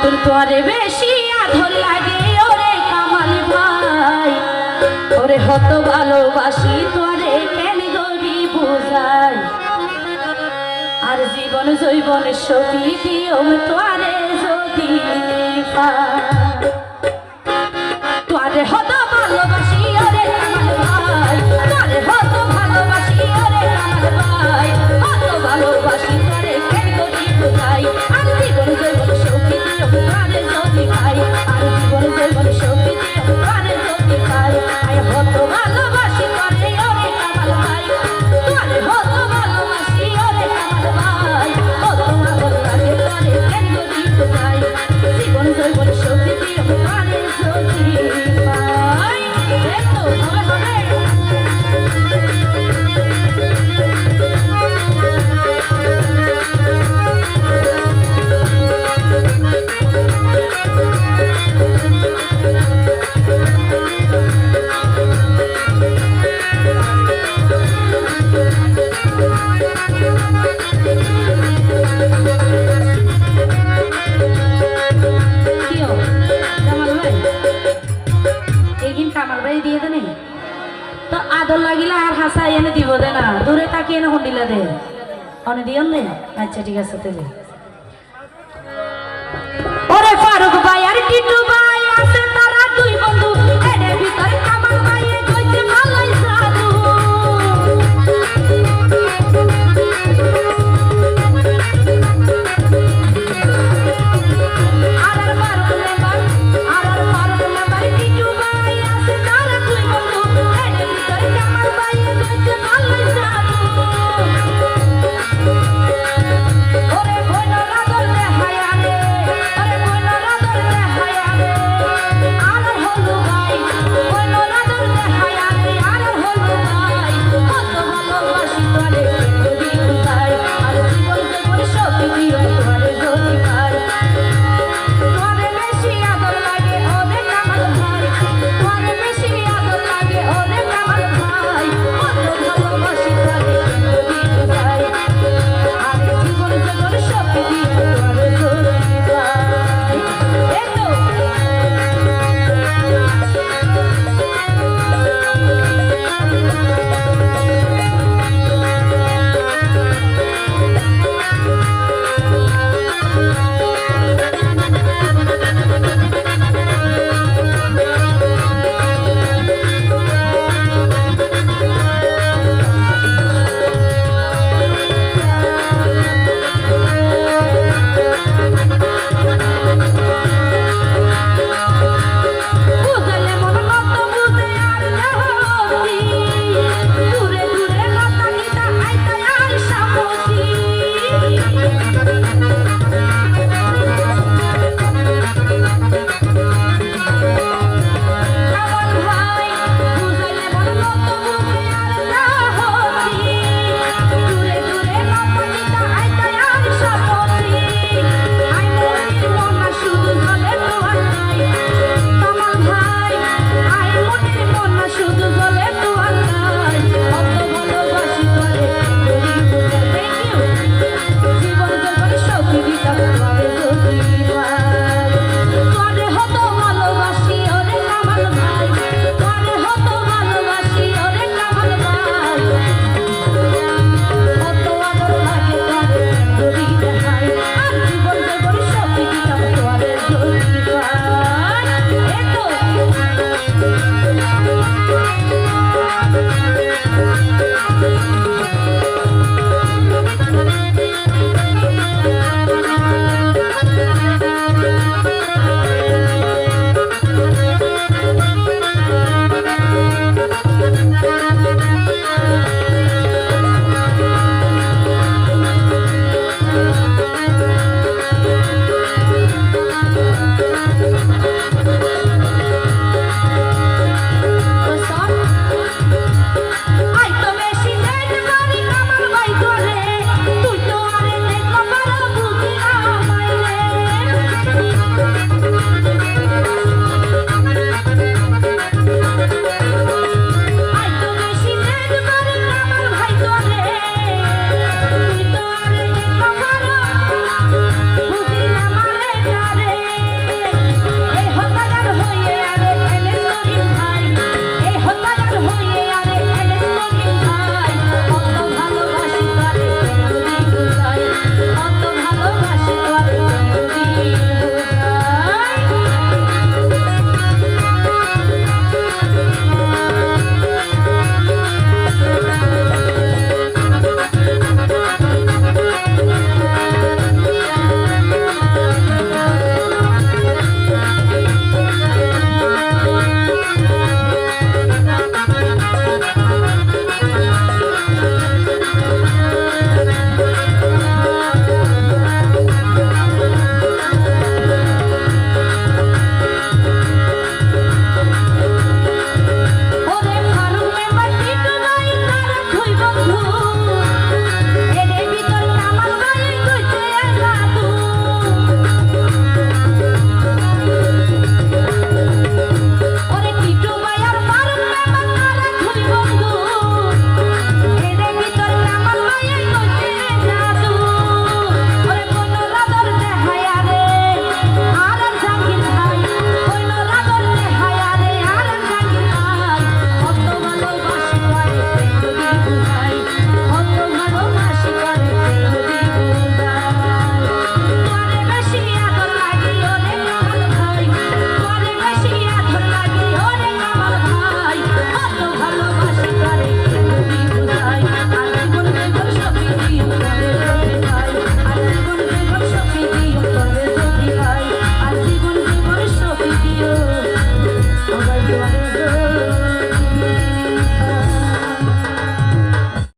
তোর তোরে বেশি আদর লাগে ওরে কামাল ভাই, ওরে হত ভালোবাসি তোরে কেন গরি বুঝাই। আর জীবন জৈবন সখী দিও তোরে যদি তোরে হত ভালোবাসি ওরে কামাল ভাই, তোরে হত ভালোবাসি ওরে কামাল ভাই, হত ভালোবাসি তোরে কেন গরি বুঝাই। আর জীবন জৈবন সখী দিও তোরে যদি ভাই, আর জীবন জৈবন সখী দিও তোরে যদি ভাই। আয় হত ভালোবাসি তোরে ওরে কামাল ভাই, তোরে হত ভালোবাসি ওরে কামাল ভাই, হত ভালোবাসি তোরে কেন গরি বুঝাই। জীবন জৈবন সখী দিও তোরে যদি ভাই। দেখো হবে হবে আদর লাগিলে আর হাসাই এনে দিব দে না, দূরে তাকিয়ে এনে হন্ডিলা দে অনে দিও নে। আচ্ছা ঠিক আছে তাহলে ওরে ফারুক ভাই আর টিটু ভাই আছে তারা দুই বন্ধু, এর ভিতরে কামাল ভাই কইতে ভালোই সাধু। জীবন